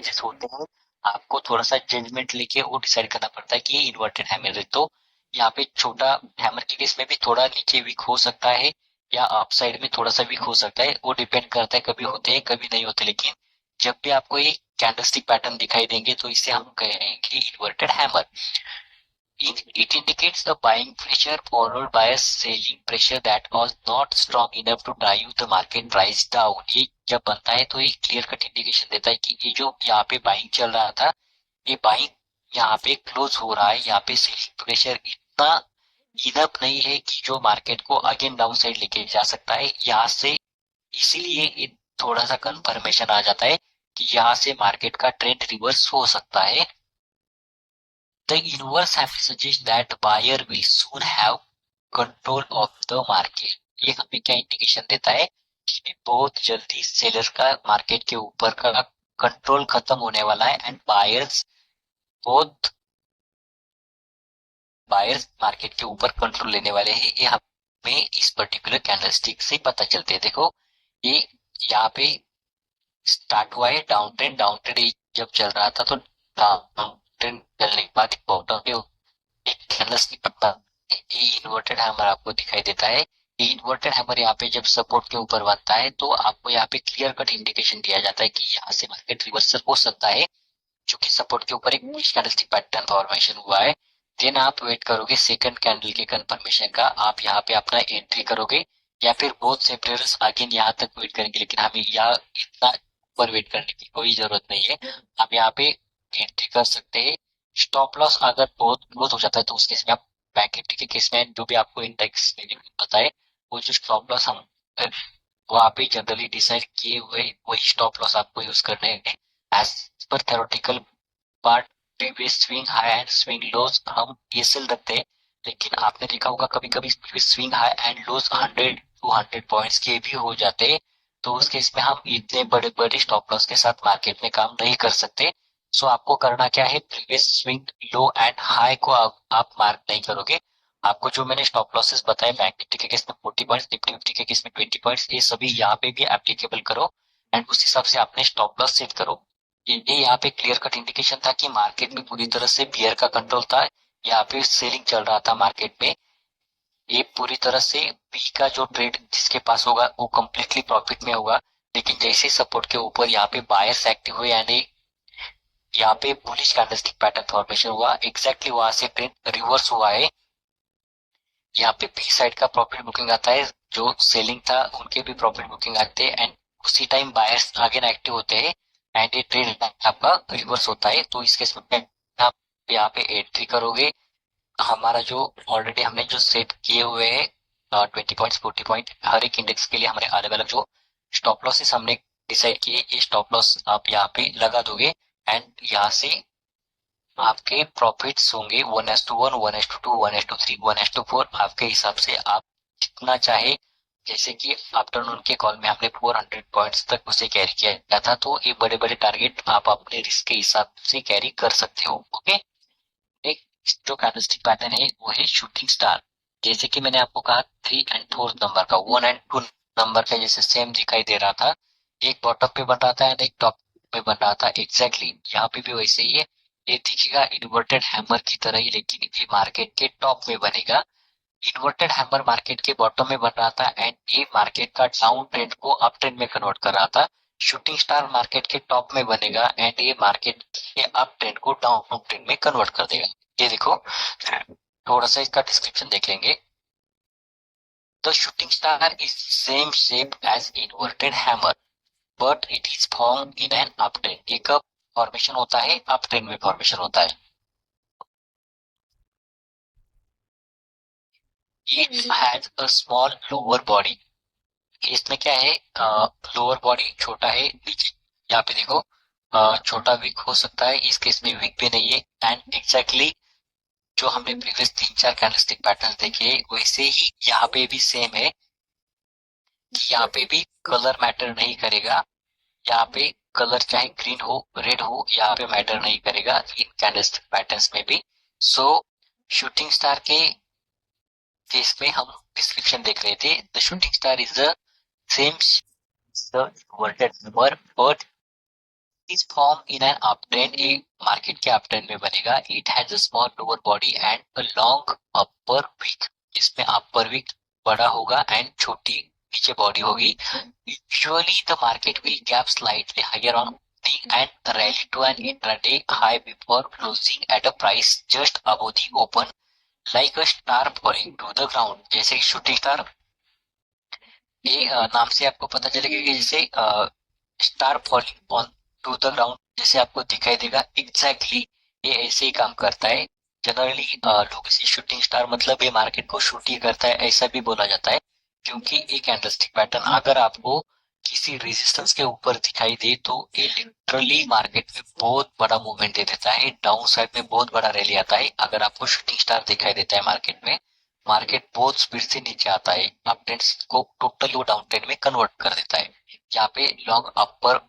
Phases होते हैं, आपको थोड़ा सा जजमेंट लेके वो डिसाइड करना पड़ता है कि ये इन्वर्टेड हैमर है। तो यहाँ पे छोटा हैमर के केस में भी थोड़ा नीचे वीक हो सकता है या अप साइड में थोड़ा सा वीक हो सकता है, वो डिपेंड करता है, कभी होते हैं कभी नहीं होते। लेकिन जब भी आपको ये कैंडलस्टिक पैटर्न दिखाई देंगे तो इससे हम कह रहे हैं कि inverted hammer. It indicates the buying pressure followed by a selling pressure that was not strong enough to drive the market price down। ये जब बनता है तो ये क्लियर कट इंडिकेशन देता है कि ये जो यहाँ पे बाइंग चल रहा था, ये बाइंग यहाँ पे क्लोज हो रहा है, यहाँ पे सेलिंग प्रेशर इतना इनफ नहीं है कि जो मार्केट को अगेन डाउन साइड लेके जा सकता है यहाँ से। इसीलिए ये थोड़ा सा कंफर्मेशन आ जाता है कि यहाँ से मार्केट का ट्रेंड रिवर्स हो सकता है। The inverse have suggest that buyer will soon have control of the market। ये हमें क्या इंडिकेशन देता है कि बहुत जल्दी सेलर का मार्केट के ऊपर का कंट्रोल खत्म होने वाला है एंड बहुत बायर्स मार्केट के ऊपर कंट्रोल लेने वाले हैं। ये हमें इस पर्टिकुलर कैंडलस्टिक से पता चलते हैं। देखो ये यहाँ पे स्टार्ट हुआ है डाउन ट्रेंड, जब चल रहा था तो डाउन ट्रेंड चलने के बाद बॉटम पे एक कैंडलस्टिक पत्ता, ये इन्वर्टेड हैमर आपको दिखाई देता है। ये इन्वर्टेड हैमर यहाँ पे जब सपोर्ट के ऊपर बनता है तो आपको यहाँ पे क्लियर कट इंडिकेशन दिया जाता है कि यहाँ से मार्केट रिवर्सल हो सकता है, जो कि सपोर्ट के ऊपर एक कैंडलस्टिक पैटर्न फॉर्मेशन हुआ है। देन आप वेट करोगे सेकंड कैंडल के कंफर्मेशन का, आप यहाँ पे अपना एंट्री करोगे या फिर बहुत से प्लेयर्स अगेन यहाँ तक वेट करेंगे, लेकिन हमें यहाँ इतना ऊपर वेट करने की कोई जरूरत नहीं है। आप यहाँ पे एंट्री कर सकते हैं। स्टॉप लॉस अगर बहुत बहुत हो जाता है तो उस केस में आप बैंक निफ्टी के केस में जो भी आपको इंडेक्स पता है, वो जो स्टॉप लॉस हम वहाँ पे जनरली डिसाइड किए हुए वही स्टॉप लॉस आपको यूज करने हैं। As per theoretical part previous swing high and swing lows हम ये सेल रखते हैं, लेकिन आपने देखा होगा कभी कभी swing high and lows 100-200 points के भी हो जाते हैं। तो उस केस में हम इतने बड़े बड़े स्टॉप लॉस के साथ मार्केट में काम नहीं कर सकते। सो आपको करना क्या है, previous swing low and high को आप मार्क नहीं करोगे। आपको जो मैंने स्टॉप लॉसेस बताए बैंक निफ्टी के केस में 40 पॉइंट्स, निफ्टी निफ्टी के केस में 20 पॉइंट्स, ये सभी यहाँ पे भी एप्लीकेबल करो एंड उस हिसाब से आपने स्टॉप लॉस सेट करो। ये यहाँ पे क्लियर कट इंडिकेशन था कि मार्केट में पूरी तरह से बियर का कंट्रोल था, यहाँ पे सेलिंग चल रहा था मार्केट में। ये पूरी तरह से बी का जो ट्रेड जिसके पास होगा वो कम्प्लीटली प्रॉफिट में होगा। लेकिन जैसे सपोर्ट के ऊपर यहाँ पे बायर्स एक्टिव हुए यानी यहाँ पे बुलिश कैंडलस्टिक पैटर्न फॉर्मेशन हुआ, एग्जैक्टली वहां से ट्रेंड रिवर्स हुआ है। यहाँ पे बी साइड का प्रॉफिट बुकिंग आता है, जो सेलिंग था उनके भी प्रॉफिट बुकिंग आते हैं एंड उसी टाइम बायर्स अगेन एक्टिव होते हैं एंड ये ट्रेड आपका रिवर्स होता है। तो इस केस में आप यहाँ पे एंट्री करोगे। हमारा जो ऑलरेडी हमने जो सेट किए हुए हैं 20 पॉइंट्स 40 पॉइंट हर एक इंडेक्स के लिए हमारे अलग अलग जो स्टॉप लॉसेस हमने डिसाइड किए, ये स्टॉप लॉस आप यहाँ पे लगा दोगे एंड यहाँ से आपके प्रॉफिट्स होंगे 1:1, 1:2, 1:3, 1:4 आपके हिसाब से आप जितना चाहे। जैसे कि आफ्टरनून के कॉल में हमने 400 पॉइंट्स तक उसे कैरी किया था, तो ये बड़े बड़े टारगेट आप अपने रिस्क के हिसाब से कैरी कर सकते हो। ओके, एक जो कैंडलस्टिक पैटर्न है वो है शूटिंग स्टार। जैसे कि मैंने आपको कहा 3 एंड 4 नंबर का 1 एंड 2 नंबर का जैसे सेम दिखाई दे रहा था, एक बॉटम पे बन रहा था एंड एक टॉप पे बन रहा था, एग्जैक्टली यहाँ पे भी वैसे ही है। ये दिखेगा इन्वर्टेड हैमर की तरह ही, लेकिन ये मार्केट के टॉप में बनेगा। इन्वर्टेड हैमर मार्केट के बॉटम में बन रहा था एंड ये मार्केट का डाउन ट्रेंड को अप ट्रेंड में कन्वर्ट कर रहा था। शूटिंग स्टार मार्केट के टॉप में बनेगा एंड ये मार्केट के अप ट्रेंड को डाउन ट्रेंड में कन्वर्ट कर देगा। ये देखो, थोड़ा सा इसका डिस्क्रिप्शन देख लेंगे। The shooting star is same shape as inverted hammer but it is form in an up trend. ये कब फॉर्मेशन होता है, अप ट्रेंड में फॉर्मेशन होता है। It has a small lower body. इसमें क्या है, लोअर बॉडी छोटा है, नीचे यहाँ पे देखो छोटा विक हो सकता है, इस केस में विक भी नहीं है एंड एग्जैक्टली जो हमने प्रीवियस 3-4 कैंडलस्टिक पैटर्न देखे वैसे ही यहाँ पे भी सेम है कि यहाँ पे भी कलर मैटर नहीं करेगा। यहाँ पे कलर चाहे ग्रीन हो रेड हो यहाँ पे मैटर नहीं करेगा इन कैंडलस्टिक पैटर्न्स में भी। सो शूटिंग स्टार के केस में हम डिस्क्रिप्शन देख रहे थे, the shooting star is the same the inverted hammer but is form in an uptrend, एक मार्केट के अपट्रेंड में बनेगा। It has a small lower body and a long upper wick, इसमें अपर वीक बड़ा होगा एंड छोटी नीचे body होगी। Usually the market will gap slightly higher on opening and rally to an intraday high before closing at a price just above the open, like a star falling to the ground, जैसे shooting star. ये नाम से आपको पता चलेगा कि जैसे star falling on to the ground जैसे आपको दिखाई देगा, एग्जैक्टली ये ऐसे ही काम करता है। जनरली लोग इसे शूटिंग स्टार मतलब ये मार्केट को शूट ही करता है ऐसा भी बोला जाता है, क्योंकि ये कैंडलस्टिक पैटर्न अगर आपको किसी रेजिस्टेंस के ऊपर दिखाई दे तो ये लिटरली मार्केट में बहुत बड़ा मूवमेंट दे देता है, डाउन साइड में बहुत बड़ा रैली आता है। अगर आपको शूटिंग स्टार दिखाई देता है मार्केट में, मार्केट बहुत स्पीड से नीचे आता है, अप ट्रेंड्स को टोटली वो डाउन ट्रेंड में कन्वर्ट कर देता है। यहाँ पे लॉन्ग अपर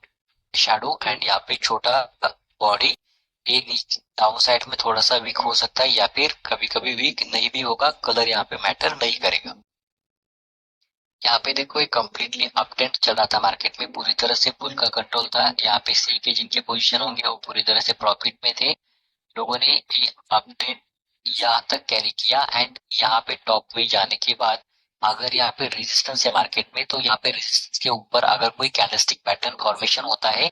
शैडो एंड यहाँ पे छोटा बॉडी, ये नीचे डाउन साइड में थोड़ा सा वीक हो सकता है या फिर कभी कभी वीक नहीं भी होगा, कलर यहाँ पे मैटर नहीं करेगा। यहाँ पे देखो ये कम्प्लीटली अप ट्रेंड चल रहा था मार्केट में, पूरी तरह से बुल का कंट्रोल था। यहाँ पे सेल के जिनके पोजीशन होंगे वो पूरी तरह से प्रॉफिट में थे। लोगों ने ये अप ट्रेंड यहाँ तक कैरी किया एंड यहाँ पे टॉप पे जाने के बाद अगर यहाँ पे रेजिस्टेंस है मार्केट में, तो यहाँ पे रेजिस्टेंस के ऊपर अगर कोई कैंडलस्टिक पैटर्न फॉर्मेशन होता है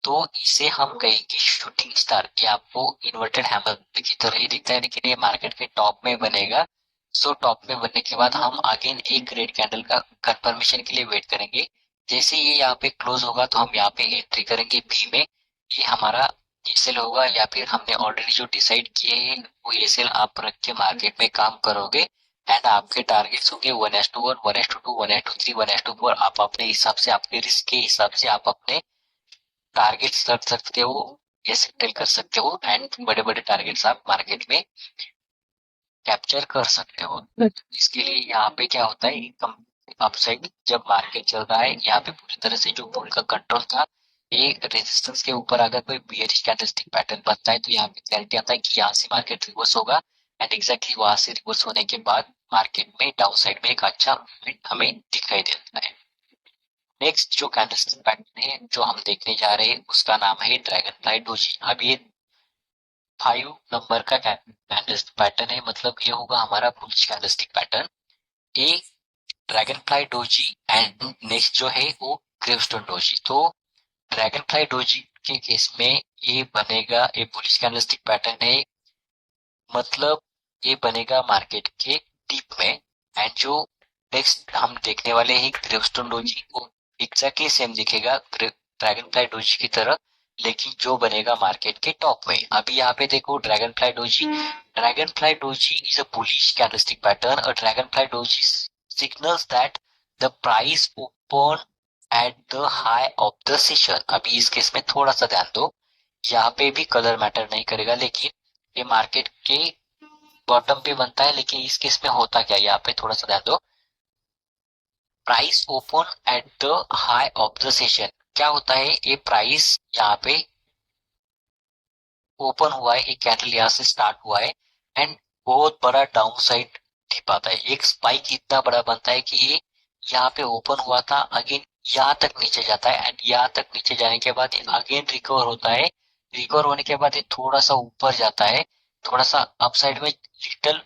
तो इसे हम कहेंगे शूटिंग स्टार। ये आपको इन्वर्टेड हैमर की तरह ही दिखता है, लेकिन ये मार्केट के टॉप में बनेगा। सो टॉप में बनने के बाद हम अगेन एक रेड कैंडल का कंफर्मेशन के लिए वेट करेंगे। जैसे ये यहाँ पे क्लोज होगा तो हम यहाँ पे एंट्री करेंगे बी में। ये हमारा ये सेल होगा या फिर हमने ऑलरेडी जो डिसाइड किए हैं वो ये सेल आप रख के मार्केट में काम करोगे एंड आपके टारगेट्स होंगे 1:1, 1:2, 1:3, 1:4। आप अपने हिसाब से आपके रिस्क के हिसाब से आप अपने टारगेट्स रख सकते हो या सेटल कर सकते हो एंड बड़े बड़े टारगेट्स आप मार्केट में कैप्चर कर सकते हो। इसके लिए यहाँ पे क्या होता है, कम अपसाइड जब मार्केट चल रहा है यहाँ पे पूरी तरह से जो बुल का कंट्रोल था, ये रेजिस्टेंस के ऊपर अगर कोई बियरिश कैंडलस्टिक पैटर्न बनता है तो यहाँ पे क्लैरिटी आता है कि यहाँ से मार्केट रिवर्स होगा एंड एग्जैक्टली वहां से रिवर्स होने के बाद मार्केट में डाउन साइड में एक अच्छा मूवमेंट हमें दिखाई देता है। नेक्स्ट जो कैंडलस्टिक पैटर्न है जो हम देखने जा रहे हैं उसका नाम है ड्रैगन फ्लाई डोजी। अब ये 5 नंबर का कैंडलस्टिक पैटर्न है, मतलब ये होगा हमारा bullish candlestick pattern. A dragon fly doji and next जो है वो ग्रेवस्टोन डोजी। तो ड्रैगन फ्लाई डोजी के केस में ये बनेगा, ये बुलिश कैंडलस्टिक पैटर्न है, मतलब ये बनेगा मार्केट के डीप में। एंड जो नेक्स्ट हम देखने वाले हैं ग्रेवस्टोन डोजी, वो एग्जैक्टली सेम दिखेगा ड्रैगन फ्लाई डोजी की तरह, लेकिन जो बनेगा मार्केट के टॉप में। अभी यहाँ पे देखो dragon fly doji is a bullish candlestick pattern. A dragon fly doji signals that the price open at the high of the session। अभी इस केस में थोड़ा सा ध्यान दो, यहाँ पे भी कलर मैटर नहीं करेगा, लेकिन ये मार्केट के बॉटम पे बनता है। लेकिन इस केस में होता क्या, यहाँ पे थोड़ा सा ध्यान दो, price open at the high of the session. क्या होता है, ये प्राइस यहाँ पे ओपन हुआ है, एक कैंडल यहाँ से स्टार्ट हुआ है एंड बहुत बड़ा डाउन साइड टिप आता है, एक स्पाइक इतना बड़ा बनता है कि ये यहाँ पे ओपन हुआ था, अगेन यहाँ तक नीचे जाता है एंड यहाँ तक नीचे जाने के बाद अगेन रिकवर होता है। रिकवर होने के बाद ये थोड़ा सा ऊपर जाता है, थोड़ा सा अपसाइड में लिटिल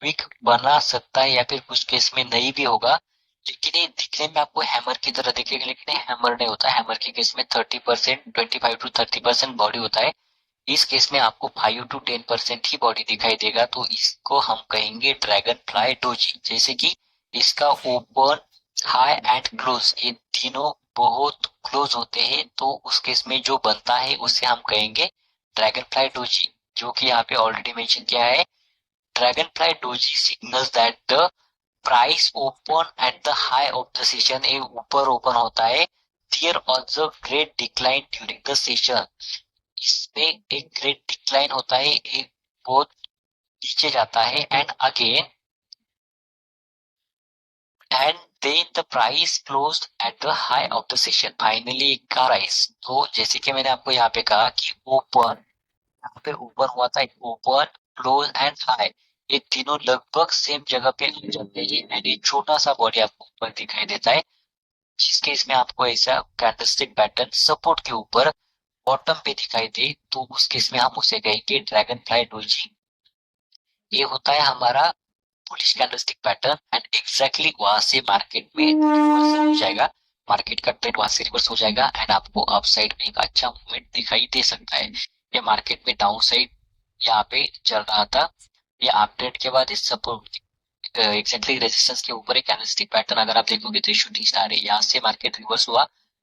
वीक बना सकता है या फिर कुछ केस में नहीं भी होगा, लेकिन ये दिखने में आपको हैमर की तरह दिखेगा, लेकिन हैमर नहीं होता। हैमर के केस में 30%, 25 to 30% बॉडी होता है। इस केस में आपको 5 to 10% ही बॉडी दिखाई देगा, तो इसको हम कहेंगे ड्रैगन फ्लाई डोजी। जैसे कि इसका ओपन, हाई एंड क्लोज ये तीनों बहुत क्लोज होते हैं, तो उस केस में जो बनता है उसे हम कहेंगे ड्रैगन फ्लाई डोजी, जो कि यहाँ पे ऑलरेडी मेंशन किया है। Dragon fly doji signals that the price open at the high of the session, ये ऊपर ओपन होता है। There also great decline during the session, इसमें एक ग्रेट डिक्लाइन होता है, एक बहुत नीचे जाता है and then the price closed at the high of the session. Finally का प्राइस, तो जैसे कि मैंने आपको यहाँ पे कहा कि ओपन, यहाँ पे ओपन हुआ था, ओपन, क्लोज एंड हाई, ये तीनों लगभग सेम जगह पे आ जाते हैं एंड ये छोटा सा बॉडी आपको ऊपर दिखाई देता है, जिस केस में आपको ऐसा कैरेक्टरिस्टिक पैटर्न सपोर्ट के ऊपर बॉटम पे दिखाई दे तो उस केस में हम उसे कहेंगे ड्रैगन फ्लाई डोजी। ये होता है हमारा bullish candlestick pattern and exactly वहां से मार्केट में रिवर्सल हो जाएगा। मार्केट का ट्रेंड वहां से रिवर्स हो जाएगा एंड आपको अप साइड में एक अच्छा मूवमेंट दिखाई दे सकता है। ये मार्केट में डाउन साइड यहाँ पे चल रहा था, ये अप ट्रेंड के बाद इस सपोर्ट एग्जैक्टली रेजिस्टेंस के ऊपर एक कैंडलस्टिक पैटर्न अगर आप देखोगे तो शूटिंग स्टार है, यहाँ से मार्केट रिवर्स हुआ।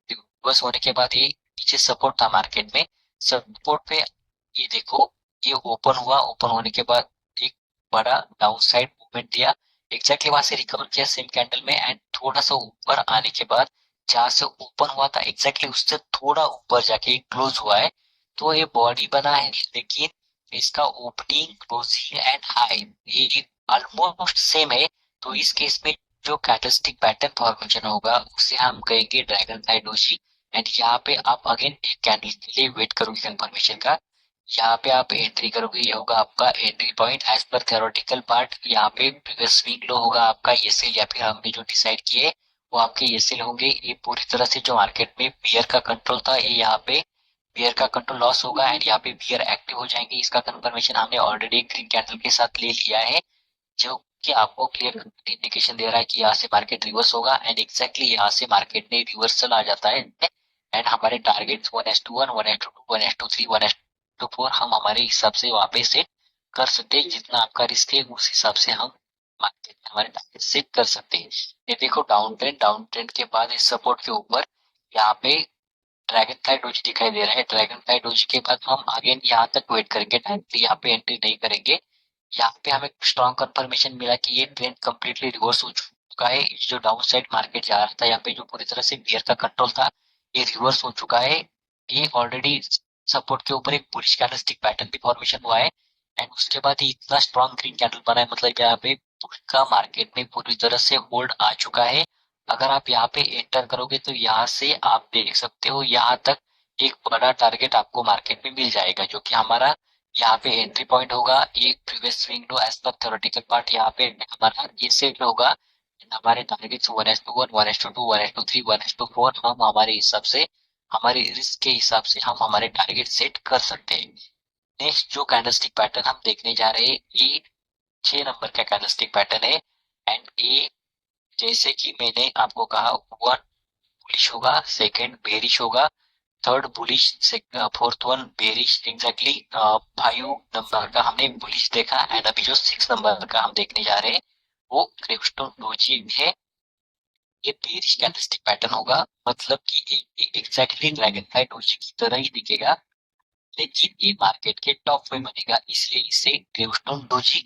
रिवर्स होने के बाद ये पीछे सपोर्ट था मार्केट में, सपोर्ट पे ये देखो ये ओपन हुआ, ओपन होने के बाद एक बड़ा डाउन साइड मूवमेंट दिया, एग्जैक्टली वहां से रिकवर किया सेम कैंडल में एंड थोड़ा सा ऊपर आने के बाद जहां से ओपन हुआ था एग्जैक्टली उससे थोड़ा ऊपर जाके क्लोज हुआ है। तो ये बॉडी बना है लेकिन इसका ओपनिंग क्लोजिंग एंड हाई ये ऑलमोस्ट सेम है। तो इस केस में जो कैंडलस्टिक पैटर्न फॉर्मेशन होगा उसे हम कहेंगे ड्रैगन फ्लाई डोजी। एंड यहाँ पे आप अगेन एक कैंडल के लिए वेट करोगे कंफर्मेशन का, यहाँ पे आप एंट्री करोगे, ये होगा आपका entry point as per theoretical part. यहाँ पे प्रीवियस स्विंग लो होगा आपका ये सेल या फिर हमने जो डिसाइड किए वो आपके ये सेल होंगे। ये पूरी तरह से जो मार्केट में बियर का कंट्रोल था ये यहाँ पे बियर का कंट्रोल लॉस होगा एंड यहाँ पे बियर एक्टिव हो जाएंगे। इसका कंफर्मेशन हमने ऑलरेडी ग्रीन कैंडल के साथ ले लिया है जो कि आपको क्लियर इंडिकेशन दे रहा है कि यहाँ से मार्केट रिवर्स होगा एंड एग्जैक्टली यहाँ से मार्केट में रिवर्सल आ जाता है एंड हमारे टारगेट्स 1:1, 1:2, 1:3, 1:4 हम हमारे हिसाब से वहां पे सेट कर सकते हैं। जितना आपका रिस्क है उस हिसाब से हम मार्केट में हमारे टारगेट सेट कर सकते हैं। ये देखो डाउन ट्रेंड के बाद इस सपोर्ट के ऊपर यहाँ पे ड्रैगन फ्लाई डोज दिखाई दे रहा है। ड्रैगन फ्लाई डोज के बाद हम अगेन यहाँ तक वेट करेंगे, डायरेक्टली यहाँ पे एंट्री नहीं करेंगे। यहाँ पे हमें स्ट्रॉन्ग कंफर्मेशन मिला कि ये ट्रेंड कम्प्लीटली रिवर्स हो चुका है। जो डाउन साइड मार्केट जा रहा था यहाँ पे जो पूरी तरह से बियर का कंट्रोल था ये रिवर्स हो चुका है। ये ऑलरेडी सपोर्ट के ऊपर एक बुलिश कैंडलस्टिक पैटर्न की फॉर्मेशन हुआ है एंड उसके बाद ये इतना स्ट्रॉन्ग ग्रीन कैंडल बना है, मतलब यहाँ पे का मार्केट में पूरी तरह से होल्ड आ चुका है। अगर आप यहाँ पे एंटर करोगे तो यहाँ से आप देख सकते हो यहाँ तक एक बड़ा टारगेट आपको मार्केट में मिल जाएगा जो कि हमारा यहाँ पे एंट्री पॉइंट होगा। ये previous swing low as per theoretical part यहाँ पे हमारा ये सेट होगा। हमारे टारगेट्स 1:1, 1:2, 1:3, 1:4 हम हमारे हिसाब से हमारे रिस्क के हिसाब से हम हमारे टारगेट सेट कर सकते हैं। नेक्स्ट जो कैंडलस्टिक पैटर्न हम देखने जा रहे हैं ये 6 नंबर का कैंडलस्टिक पैटर्न है एंड ये जैसे कि मैंने आपको कहा वन बुलिश होगा, सेकंड बेरिश होगा, third bullish, fourth one bearish. Exactly 5 number का हमने बुलिश देखा एंड अभी जो 6 नंबर का हम देखने जा रहे हैं वो क्रिप्टो डोजी है। ये बेरिश कैंडलस्टिक पैटर्न होगा, मतलब कि एग्जैक्टली ड्रैगन फ्लाई डोजी की तरह ही दिखेगा लेकिन ये मार्केट के टॉप में बनेगा इसलिए इसे ग्रेवस्टोन डोजी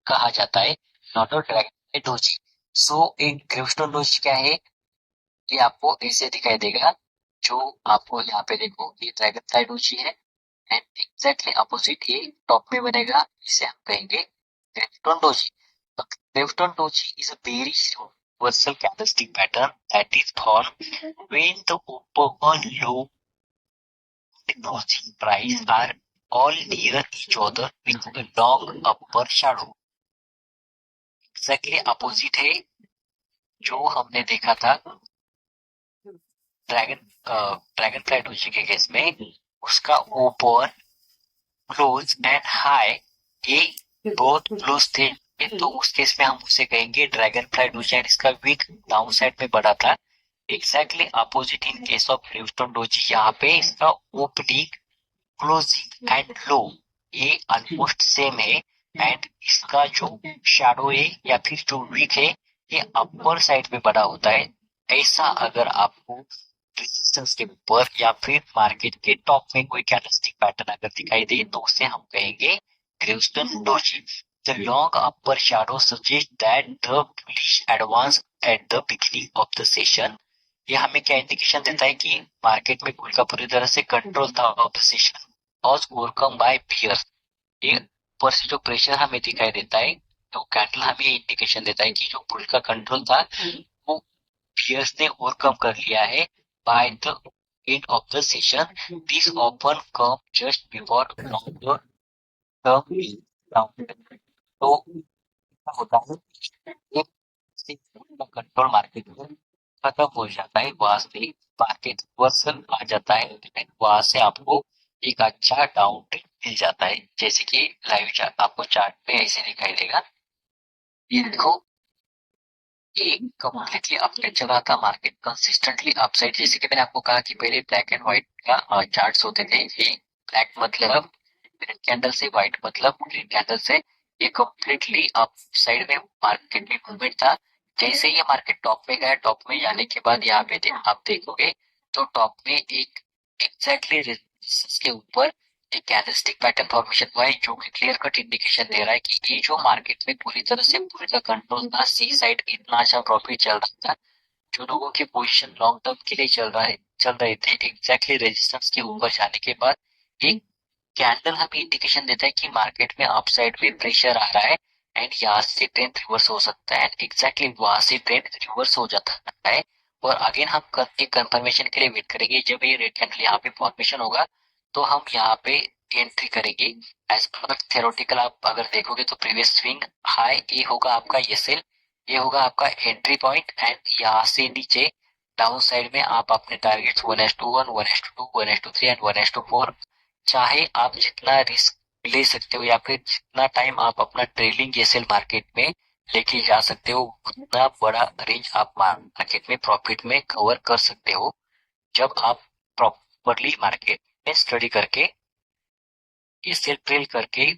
कहा जाता है, नॉट अ ड्रैगन डोजी। सो एक ग्रेवस्टोन डोजी क्या है, ये आपको ऐसे दिखाई देगा। जो आपको यहाँ पे देखो ये ड्रैगन फ्लाई डोजी है एंड एग्जैक्टली अपोजिट ये टॉप में बनेगा, इसे हम कहेंगे gravestone doji. Gravestone doji is a very universal candlestick pattern that is formed when the upper and low closing price are all near each other with a long upper shadow। Exactly opposite है जो हमने देखा था dragon dragon fly doji के case में, उसका open close and high ये बहुत क्लोज थे। तो उस केस में हम उसे कहेंगे ड्रैगन फ्लाई डोजी एंड इसका वीक डाउन साइड में बढ़ा था। Exactly opposite in case of Houston doji, यहाँ पे इसका ओपनिंग क्लोजिंग एंड लो ये ऑलमोस्ट सेम है एंड इसका जो शैडो है या फिर जो वीक है ये अपर साइड में बड़ा होता है। ऐसा अगर आपको रेजिस्टेंस के ऊपर या फिर मार्केट के टॉप में कोई कैंडलस्टिक पैटर्न अगर दिखाई दे तो उसे हम कहेंगे क्रिस्टन doji. The long upper shadow suggest that the bullish advance at the beginning of the session. ये हमें क्या इंडिकेशन देता है कि मार्केट में बुल का पूरी तरह से कंट्रोल था of the session was overcome by fear। ये ऊपर से जो प्रेशर हमें दिखाई देता है तो कैंडल हमें इंडिकेशन देता है कि जो बुल का कंट्रोल था वो फियर्स ने ओवरकम कर लिया है by the end of the session. This often come just before longer term. तो क्या होता है एक कंट्रोल मार्केट में खत्म हो जाता है, वहां से मार्केट वर्सल आ जाता है वहां से आपको एक अच्छा डाउन ट्रेंड मिल जाता है, जैसे कि लाइव चार्ट आपको चार्ट पे ऐसे दिखाई देगा। ये देखो, एक कम्प्लीटली अपने चला था मार्केट कंसिस्टेंटली अपसाइड, जैसे कि मैंने आपको कहा कि पहले ब्लैक एंड व्हाइट का चार्ट्स होते थे। ये ब्लैक मतलब ग्रीन कैंडल से, व्हाइट मतलब ग्रीन कैंडल से, ये कम्प्लीटली अपसाइड में मार्केट में मूवमेंट था। जैसे ये मार्केट टॉप में गया, टॉप में जाने के बाद यहाँ पे आप देखोगे तो टॉप में एक एग्जैक्टली रेजिस्टेंस के ऊपर एक कैंडलस्टिक पैटर्न फॉर्मेशन हुआ है, जो कि क्लियर कट इंडिकेशन दे रहा है कि ये जो मार्केट में पूरी तरह कंट्रोल था, सी साइड इतना अच्छा प्रॉफिट चल रहा था, जो लोगों की पोजीशन लॉन्ग टर्म के लिए चल रहे थे, एग्जैक्टली रेजिस्टेंस के ऊपर जाने के बाद एक कैंडल हमें इंडिकेशन देता है कि मार्केट में अपसाइड में प्रेशर आ रहा है एंड यहाँ से ट्रेंड रिवर्स हो सकता है। एग्जैक्टली वहां से ट्रेंड रिवर्स हो जाता है और अगेन हम एक कंफर्मेशन के लिए वेट करेंगे। जब ये रेड कैंडल यहाँ पे फॉर्मेशन होगा तो हम यहाँ पे एंट्री करेंगे। एज पर थ्योरेटिकल आप अगर देखोगे तो प्रीवियस स्विंग हाई ये होगा आपका ये सेल, ये होगा आपका एंट्री पॉइंट एंड यहाँ से नीचे डाउन साइड में आप अपने टारगेट्स 1:1, 1:2, 1:3 एंड 1:4 चाहे आप जितना रिस्क ले सकते हो या फिर जितना टाइम आप अपना ट्रेलिंग एसएल मार्केट में लेके जा सकते हो, उतना बड़ा रेंज आप मार्केट में प्रॉफिट में कवर कर सकते हो जब आप प्रॉपरली मार्केट में स्टडी करके एसएल ट्रेल करके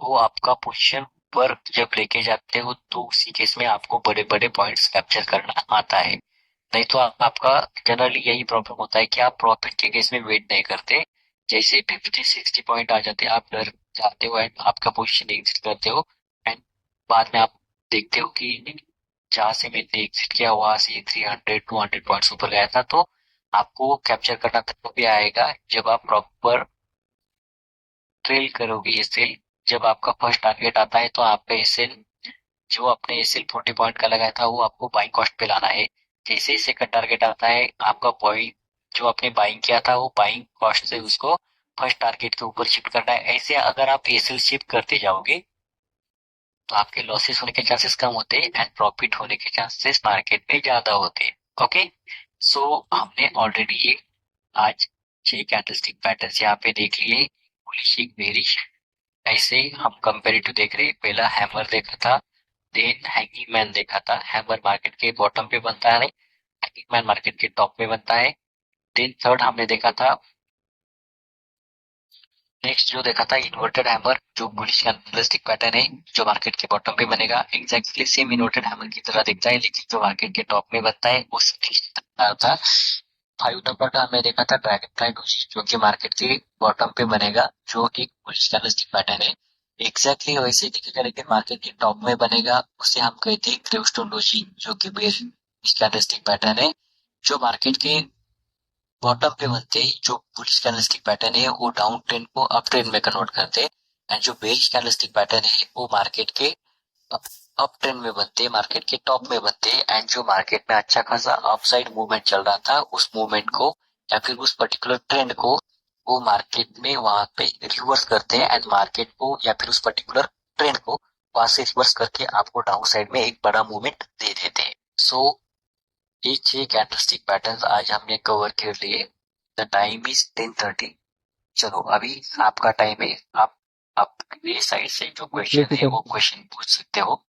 वो आपका पोजीशन पर जब लेके जाते हो, तो उसी केस में आपको बड़े बड़े पॉइंट्स कैप्चर करना आता है। नहीं तो आपका जनरली यही प्रॉब्लम होता है कि आप प्रॉफिट के केस में वेट नहीं करते। जैसे 50-60 पॉइंट आ जाते हैं, आप डर जाते हो एंड आपका पोजीशन एग्जिट करते हो एंड बाद में आप देखते हो कि जहां से मैंने एग्जिट किया वहां से 300-200 पॉइंट्स ऊपर गया था। तो आपको कैप्चर करना तब भी आएगा जब आप प्रॉपर ट्रेल करोगे ये सेल। जब आपका फर्स्ट टारगेट आता है तो आपका ये सेल जो आपने एसएल 40 पॉइंट का लगाया था वो आपको बाइंग कॉस्ट पे लाना है। जैसे ही सेकंड टारगेट आता है आपका पॉइंट जो आपने बाइंग किया था वो बाइंग कॉस्ट से उसको फर्स्ट टारगेट के ऊपर शिफ्ट करना है। ऐसे अगर आप एसएल शिफ्ट करते जाओगे तो आपके लॉसेस होने के चांसेस कम होते हैं एंड प्रॉफिट होने के चांसेस मार्केट में ज्यादा होते हैं। ओके, सो हमने ऑलरेडी आज 6 कैंडलस्टिक पैटर्न यहाँ पे देख लिए, बुलिश बेरिश। ऐसे हम कंपेरेटिव देख रहे हैं। पहला हैमर देखा था, देन हैंगिंग मैन देखा था। हैमर मार्केट के बॉटम पे बनता है, हैंगिंग मैन मार्केट के टॉप पे बनता है। देन थर्ड हमने देखा था, नेक्स्ट जो देखा था इन्वर्टेड हैमर, जो बुलिश कैंडलस्टिक पैटर्न है जो मार्केट के बॉटम पे बनेगा, एग्जैक्टली सेम इन्वर्टेड हैमर की तरह दिखता है लेकिन जो मार्केट के टॉप में बनता है वो था। 5 नंबर का हमने देखा था ड्रैगन फ्लाई डोजी, जो कि मार्केट के बॉटम पे बनेगा, जो एक बुलिश कैंडलस्टिक पैटर्न है। एग्जैक्टली वैसे ही दिखेगा लेकिन मार्केट के टॉप में बनेगा, उसे हम कहते हैं ग्रेवस्टोन डोजी, जो कि बेरिश कैंडलस्टिक पैटर्न है जो मार्केट के बॉटम पे बनते हैं। जो बुलिश कैंडलस्टिक पैटर्न है वो डाउन ट्रेंड को अप ट्रेंड में कन्वर्ट करते हैं एंड जो बेरिश कैंडलस्टिक पैटर्न है वो मार्केट के अप ट्रेंड में बनते हैं, मार्केट के टॉप में बनते हैं एंड जो मार्केट में अच्छा खासा अपसाइड मूवमेंट चल रहा था उस मूवमेंट को या फिर उस पर्टिकुलर ट्रेंड को वो मार्केट में वहां पे रिवर्स करते हैं एंड मार्केट को या फिर उस पर्टिकुलर ट्रेंड को वहां से रिवर्स करके आपको डाउन साइड में एक बड़ा मूवमेंट दे देते हैं। सो ये 6 कैंडलस्टिक पैटर्न्स आज हमने कवर कर लिए। The time is 10:30। चलो अभी आपका टाइम है, आप अपने साइड से जो क्वेश्चन है वो क्वेश्चन पूछ सकते हो।